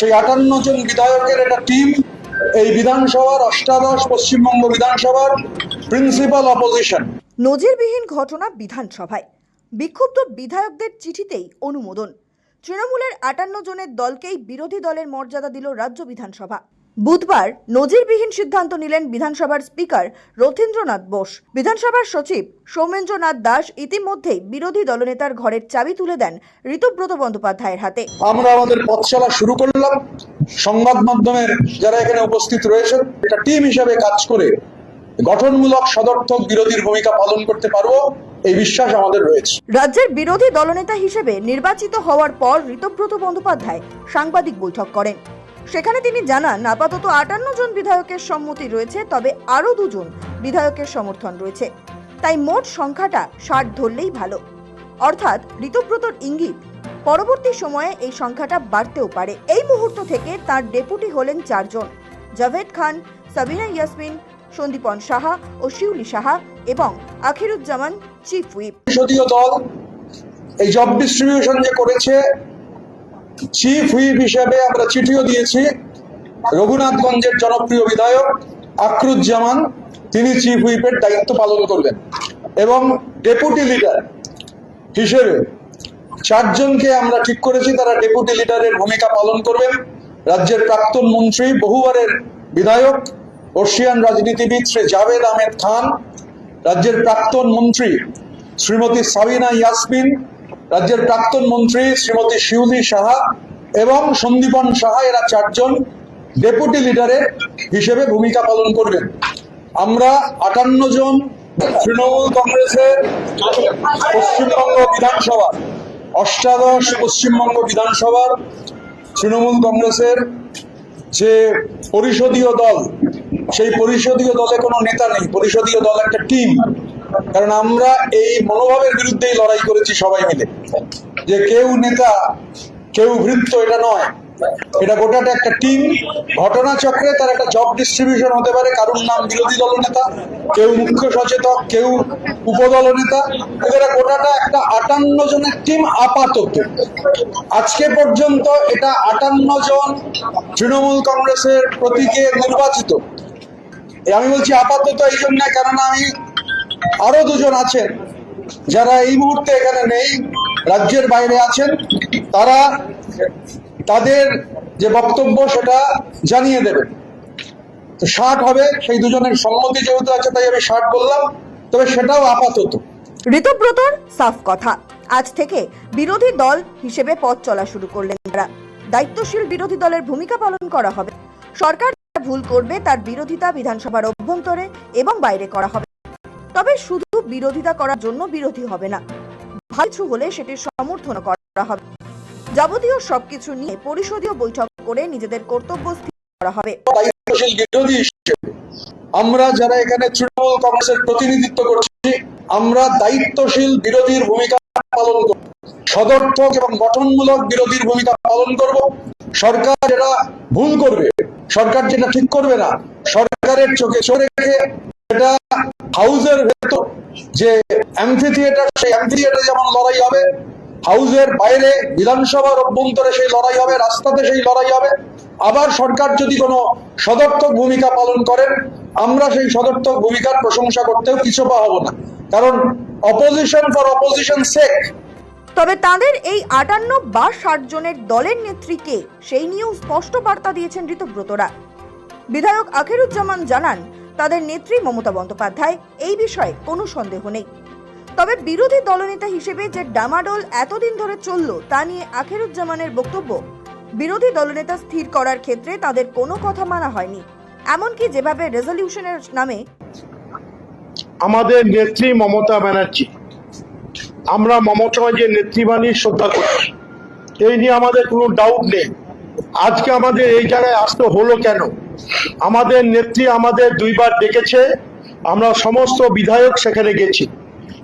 সেই 58 জন বিধায়কের একটা টিম এই বিধানসভার অষ্টাদশ পশ্চিমবঙ্গ বিধানসভার প্রিন্সিপাল অপোজিশন। নজিরবিহীন ঘটনা বিধানসভায় বিক্ষুব্ধ বিধায়কদের চিঠিতেই অনুমোদন। তৃণমূলের 58 জনের দলকেই বিরোধী দলের মর্যাদা দিল রাজ্য বিধানসভা। বুধবার নজিরবিহীন সিদ্ধান্ত নিলেন বিধানসভার স্পিকার রথীন্দ্রনাথ বোস। বিধানসভার সচিব সৌমেন্দ্রনাথ দাস ইতিমধ্যেই বিরোধী দলনেতার ঘরের চাবি তুলে দেন ঋতব্রত বন্দ্যোপাধ্যায়ের হাতে। আমরা আমাদের পথ চলা শুরু করলাম। সংবাদ মাধ্যমের যারা এখানে উপস্থিত রয়েছেন, একটা টিম হিসেবে কাজ করে গঠনমূলক সদর্থক বিরোধীর ভূমিকা পালন করতে পারবো, এই বিশ্বাস আমাদের রয়েছে। রাজ্যের বিরোধী দলনেতা হিসেবে নির্বাচিত হওয়ার পর ঋতব্রত বন্দ্যোপাধ্যায় সাংবাদিক বৈঠক করেন। সেখানে তিনি জানান, আপাতত 58 জন বিধায়কের সম্মতি রয়েছে, তবে আরও 2 জন বিধায়কের সমর্থন রয়েছে, তাই মোট সংখ্যাটা 60 ধরলেই ভালো। অর্থাৎ ঋতব্রতর ইঙ্গিত, পরবর্তী সময়ে এই সংখ্যাটা বাড়তেও পারে। এই মুহূর্ত থেকে তার ডেপুটি হলেন 4 জন: জাভেদ খান, সাবিনা ইয়াসমিন, সন্দীপন সাহা ও শিউলি সাহা এবং আখিরুজ্জামান চিফ হুইপ। সংসদীয় দল এই জব ডিস্ট্রিবিউশন যে করেছে, চিফ হুইপ হিসেবে আমরা চিঠিও দিয়েছি। রঘুনাথগঞ্জের জনপ্রিয় বিধায়ক আখরুজ্জামান, তিনি চিফ হুইপের দায়িত্ব পালন করবেন এবং ডেপুটি লিডার হিসেবে 4 জনকে আমরা ঠিক করেছি, তারা ডেপুটি লিডারের ভূমিকা পালন করবেন। রাজ্যের প্রাক্তন মন্ত্রী, বহুবারের বিধায়ক, বর্ষিয়ান রাজনীতিবিদ শ্রী জাভেদ আহমেদ খান, রাজ্যের প্রাক্তন মন্ত্রী শ্রীমতী সাবিনা ইয়াসমিন, রাজ্যের প্রাক্তন মন্ত্রী শ্রীমতী শিউলি সাহা এবং সন্দীপন সাহা, এরা 4 জন ডেপুটি লিডারের হিসেবে ভূমিকা পালন করবেন। আমরা 58 জন তৃণমূল কংগ্রেসের পশ্চিমবঙ্গ বিধানসভার অষ্টাদশ পশ্চিমবঙ্গ বিধানসভার তৃণমূল কংগ্রেসের যে পরিষদীয় দল, সেই পরিষদীয় দলে কোনো নেতা নেই, পরিষদীয় দল একটা টিম। কারণ আমরা এই মনোভাবের বিরুদ্ধেই লড়াই করেছি সবাই মিলে, যে কেউ নেতা কেউ ভৃত্য, এটা নয়, এটা গোটাটা একটা টিম। ঘটনাচক্রে তার একটা জব ডিস্ট্রিবিউশন হতে পারে, কারোর নাম বিরোধী দলনেতা, কেউ মুখ্য সচেতক, কেউ উপদলনেতা, এদের গোটাটা একটা 58 জনের টিম। আপাতত আজকে পর্যন্ত এটা 58 জন তৃণমূল কংগ্রেসের প্রতীকে নির্বাচিত। আমি বলছি আপাতত এই জন্য, কেননা আমি আরো 2 জন আছেন যারা এই মুহূর্তে এখানে নেই, রাজ্যের বাইরে আছেন, তারা তাদের যে বক্তব্য সেটা জানিয়ে দেবেন। তো 60 হবে, সেই 2 জনের সম্মতি যেহেতু আছে তাই আমি 60 বললাম, তবে সেটাও আপাতত। ঋতব্রতর সাফ কথা, আজ থেকে বিরোধী দল হিসেবে পথ চলা শুরু করলেন তারা। দায়িত্বশীল বিরোধী দলের ভূমিকা পালন করা হবে। সরকার ভুল করবে তার বিরোধিতা বিধানসভার অভ্যন্তরে এবং বাইরে করা হবে, তবে শুধু বিরোধিতা করার জন্য বিরোধী হবে না, ভালো হলে সেটির সমর্থন করা হবে। যাবতীয় সবকিছু নিয়ে পরিষদীয় বৈঠক করে নিজেদের কর্তব্য স্থির করা হবে। দায়িত্বশীল বিরোধী হিসেবে আমরা যারা এখানে তৃণমূল কংগ্রেসের প্রতিনিধিত্ব করছি, আমরা দায়িত্বশীল বিরোধীর ভূমিকা পালন করব, সদর্থক এবং গঠনমূলক বিরোধীর ভূমিকা পালন করব। সরকার যেটা ভুল করবে, সরকার যেটা ঠিক করবে না, সরকারের চোখে চোখে রেখে এটা হাউসের ভেতর যে অ্যাম্ফি থিয়েটার, সেই অ্যাম্ফি থিয়েটারে যেমন লড়াই হবে, হাউসের বাইরে বিধানসভার অভ্যন্তরে সেই লড়াই হবে, রাস্তাতে সেই লড়াই হবে। আবার সরকার যদি কোনো সদর্থক ভূমিকা পালন করেন, আমরা সেই সদর্থক ভূমিকার প্রশংসা করতেও পিছপা হব না, কারণ অপোজিশন ফর অপোজিশন সেক। তবে তাদের এই 58 বা 60 জনের দলের নেত্রী কে, সেই নিয়েও স্পষ্ট বার্তা দিয়েছেন ঋতব্রতরা। বিধায়ক আখিরুজ্জামান জানান, তাদের নেত্রী মমতা বন্দ্যোপাধ্যায়, এই বিষয়ে কোনো সন্দেহ নেই। তবে বিরোধী দলনেতা হিসেবে যে ডামাডোল এতদিন ধরে চলল, তা নিয়ে আখিরুজ্জামানের বক্তব্য, বিরোধী দলনেতা স্থির করার ক্ষেত্রে তাদের কোনো কথা মানা হয়নি। এমনকি যেভাবে রেজলিউশনের নামে আমাদের নেত্রী মমতা ব্যানার্জি, আমরা মমতা যে নেতৃবাণী শ্রদ্ধা করছি, এই নিয়ে আমাদের কোনো ডাউট নেই। আজকে আমাদের এই জায়গায় আসতে হলো কেন? আমাদের নেত্রী আমাদের 2 বার ডেকেছে, আমরা সমস্ত বিধায়ক সেখানে গেছি,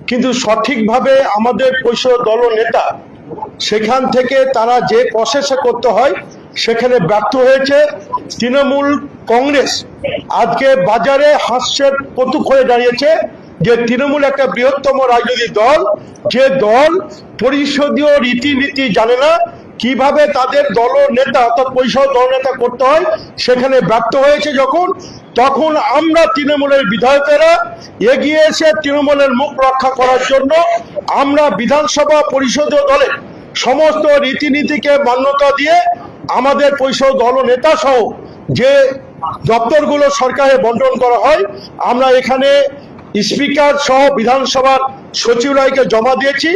কিন্তু সঠিকভাবে আমাদের পরিষদ দল নেতা সেখান থেকে তারা যে প্রসেসে করতে হয় সেখানে ব্যর্থ হয়েছে। তৃণমূল কংগ্রেস আজকে বাজারে হাস্যের কৌতুক হয়ে দাঁড়িয়েছে যে তৃণমূল একটা বৃহত্তম রাজনৈতিক দল, যে দল পরিষদীয় রীতিনীতি জানে না, কিভাবে তাদের দল নেতা অর্থাৎ পরিষদ দল নেতা করতে হয় সেখানে ব্যর্থ হয়েছে তখন আমরা তৃণমূলের বিধায়কেরা এগিয়ে এসে তৃণমূলের মুখ রক্ষা করার জন্য আমরা বিধানসভা পরিষদীয় দলের সমস্ত রীতিনীতিকে মান্যতা দিয়ে আমাদের পরিষদ দল নেতা সহ যে দপ্তরগুলো সরকারে বন্টন করা হয় আমরা এখানে স্পিকার সহ বিধানসভার সচিবালয়কে জমা দিয়েছি।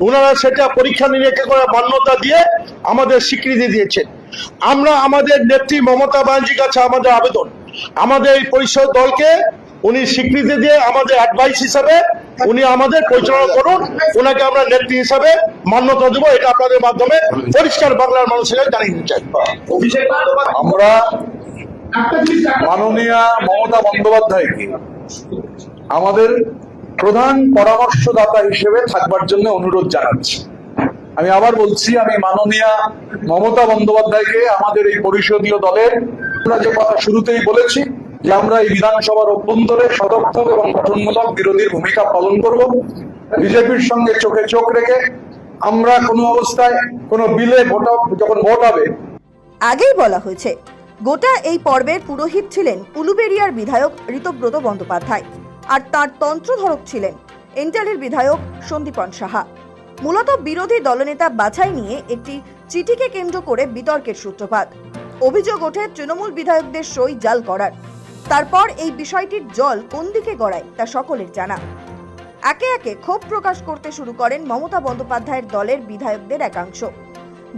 ওনারা সেটা পরীক্ষা নিরীক্ষা করে মান্যতা দিয়ে আমাদের স্বীকৃতি দিয়েছেন। আমরা আমাদের নেত্রী মমতা ব্যানার্জির কাছে আমাদের আবেদন, আমাদের এই পরিষদ দলকে উনি স্বীকৃতি দিয়ে আমাদের অ্যাডভাইস হিসাবে উনি আমাদের পরিচালনা করুন, ওনাকে আমরা নেত্রী হিসাবে মান্যতা দেবো। এটা আপনাদের মাধ্যমে পরিষ্কার বাংলার মানুষের কাছে জানিয়ে দিতে চাই। আমরা মাননীয় মমতা বন্দ্যোপাধ্যায়কে আমাদের প্রধান পরামর্শদাতা হিসেবে থাকবার জন্য অনুরোধ জানাচ্ছি। আমি আবার বলছি, আমি মাননীয় মমতা বন্দ্যোপাধ্যায়কে আমাদের এই পরিষদীয় দলের আমরা যে কথা শুরুতেই বলেছি যে আমরা এই বিধানসভার অভ্যন্তরে সদর্থক এবং গঠনমূলক বিরোধীর ভূমিকা পালন করব। বিজেপির সঙ্গে চোখে চোখ রেখে আমরা কোনো অবস্থায় কোনো বিলে যখন ভোট হবে। আগেই বলা হয়েছে, গোটা এই পর্বের পুরোহিত ছিলেন উলুবেড়িয়ার বিধায়ক ঋতব্রত বন্দ্যোপাধ্যায়, আর তার তন্ত্রধারক ছিলেন এন্টালের বিধায়ক সন্দীপন সাহা। মূলত বিরোধী দলনেতা বাছাই নিয়ে একটি চিঠিকে কেন্দ্র করে বিতর্কের সূত্রপাত। অভিযোগ ওঠে তৃণমূল বিধায়কদের সই জাল করার। তারপর এই বিষয়টির জল কোন দিকে গড়ায় তা সকলের জানা। একে একে ক্ষোভ প্রকাশ করতে শুরু করেন মমতা বন্দ্যোপাধ্যায়ের দলের বিধায়কদের একাংশ,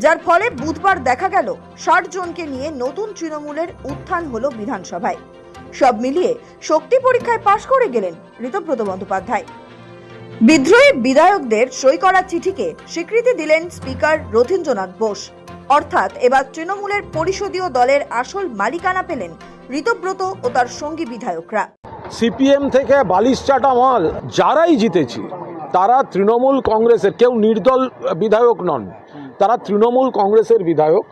যার ফলে বুধবার দেখা গেল ৬০ জনকে নিয়ে নতুন তৃণমূলের উত্থান হলো বিধানসভায়। সব মিলিয়ে শক্তি পরীক্ষায় পাশ করে গেলেন ঋতব্রত বন্দ্যোপাধ্যায়। বিদ্রোহী বিধায়কদের সই করা চিঠিকে স্বীকৃতি দিলেন স্পিকার রথীন্দ্রনাথ বোস। অর্থাৎ এবার তৃণমূলের পরিষদীয় দলের আসল মালিকানা পেলেন ঋতব্রত ও তার সঙ্গী বিধায়করা। সিপিএম থেকে বালিশ চাটা মাল যারাই জিতেছি তারা তৃণমূল কংগ্রেসের, কেউ নির্দল বিধায়ক নন, তারা তৃণমূল কংগ্রেসের বিধায়ক,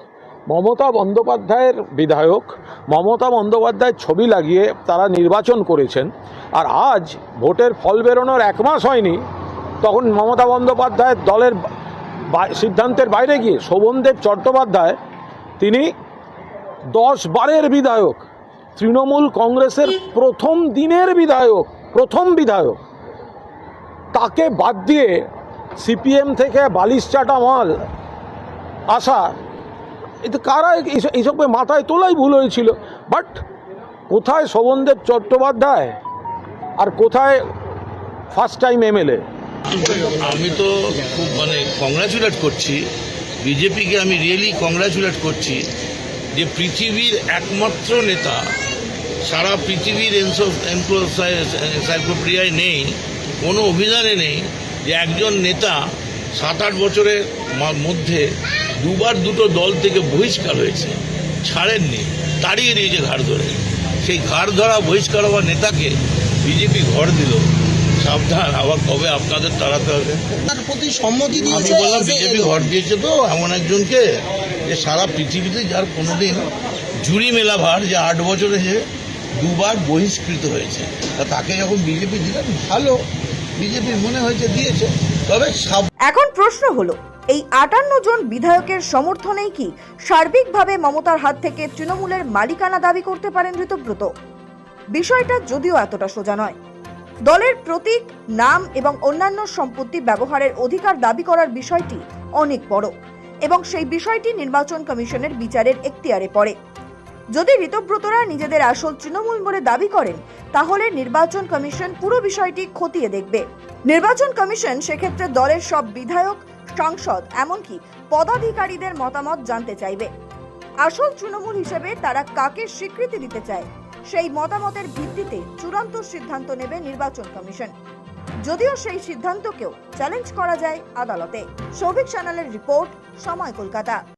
মমতা বন্দ্যোপাধ্যায়ের বিধায়ক। মমতা বন্দ্যোপাধ্যায়ের ছবি লাগিয়ে তারা নির্বাচন করেছেন। আর আজ ভোটের ফল বেরোনোর 1 মাস হয়নি, তখন মমতা বন্দ্যোপাধ্যায়ের দলের সিদ্ধান্তের বাইরে গিয়ে শোভনদেব চট্টোপাধ্যায়, তিনি 10 বারের বিধায়ক, তৃণমূল কংগ্রেসের প্রথম দিনের প্রথম বিধায়ক, তাকে বাদ দিয়ে সিপিএম থেকে বালিশ চাটা মাল আসা, এটা কারা এইসবকে মাথায় তোলাই ভুল হয়েছিল। বাট কোথায় শোভনদেব চট্টোপাধ্যায় আর কোথায় ফার্স্ট টাইম এমএলএ? আমি তো খুব কংগ্রাচুলেট করছি বিজেপিকে, আমি রিয়েলি কংগ্রাচুলেট করছি যে পৃথিবীর একমাত্র নেতা, সারা পৃথিবীর এনসাইক্লোপিডিয়ায় নেই, কোনো অভিধানে নেই যে একজন নেতা 7-8 বছরের মধ্যে 2 বার 2টো দল থেকে বহিষ্কার হয়েছে, ছাড়েননি, তাড়িয়ে দিয়েছে ঘাড় ধরে। সেই ঘাড় ধরা বহিষ্কার হওয়া নেতাকে বিজেপি ঘর দিল। সাবধান, আবার কবে আপনাদের তাড়াতে হবে। তার প্রতি সম্মতি আমি দিয়েছে বললাম বিজেপি ঘর দিয়েছে তো এমন একজনকে যে সারা পৃথিবীতে যার কোনোদিন জুরি মেলা ভার, যে 8 বছরে যে 2 বার বহিষ্কৃত হয়েছে, তা তাকে যখন বিজেপি দিলেন, ভালো, বিজেপির মনে হয়েছে দিয়েছে। তবে এখন প্রশ্ন হলো, এই 58 জন বিধায়কের সমর্থনেই কি সার্বিকভাবে মমতার হাত থেকে তৃণমূলের মালিকানা দাবি করতে পারেন ঋতব্রত? বিষয়টা যদিও এতটা সোজা নয়। দলের প্রতীক, নাম এবং অন্যান্য সম্পত্তি ব্যবহারের অধিকার দাবি করার বিষয়টি অনেক বড় এবং সেই বিষয়টি নির্বাচন কমিশনের বিচারের এখতিয়ারে পড়ে। যদি ঋতব্রতরা নিজেদের আসল তৃণমূল বলে দাবি করেন, তাহলে নির্বাচন কমিশন পুরো বিষয়টি খতিয়ে দেখবে। নির্বাচন কমিশন সেক্ষেত্রে দলের সব বিধায়ক, সাংসদ, এমনকি পদাধিকারীদের মতামত জানতে চাইবে। আসল তৃণমূল হিসেবে তারা কাকে স্বীকৃতি দিতে চায়, সেই মতামতের ভিত্তিতে চূড়ান্ত সিদ্ধান্ত নেবে নির্বাচন কমিশন। যদিও সেই সিদ্ধান্তকেও চ্যালেঞ্জ করা যায় আদালতে। সৌভিক চ্যানেলের রিপোর্ট, সময়, কলকাতা।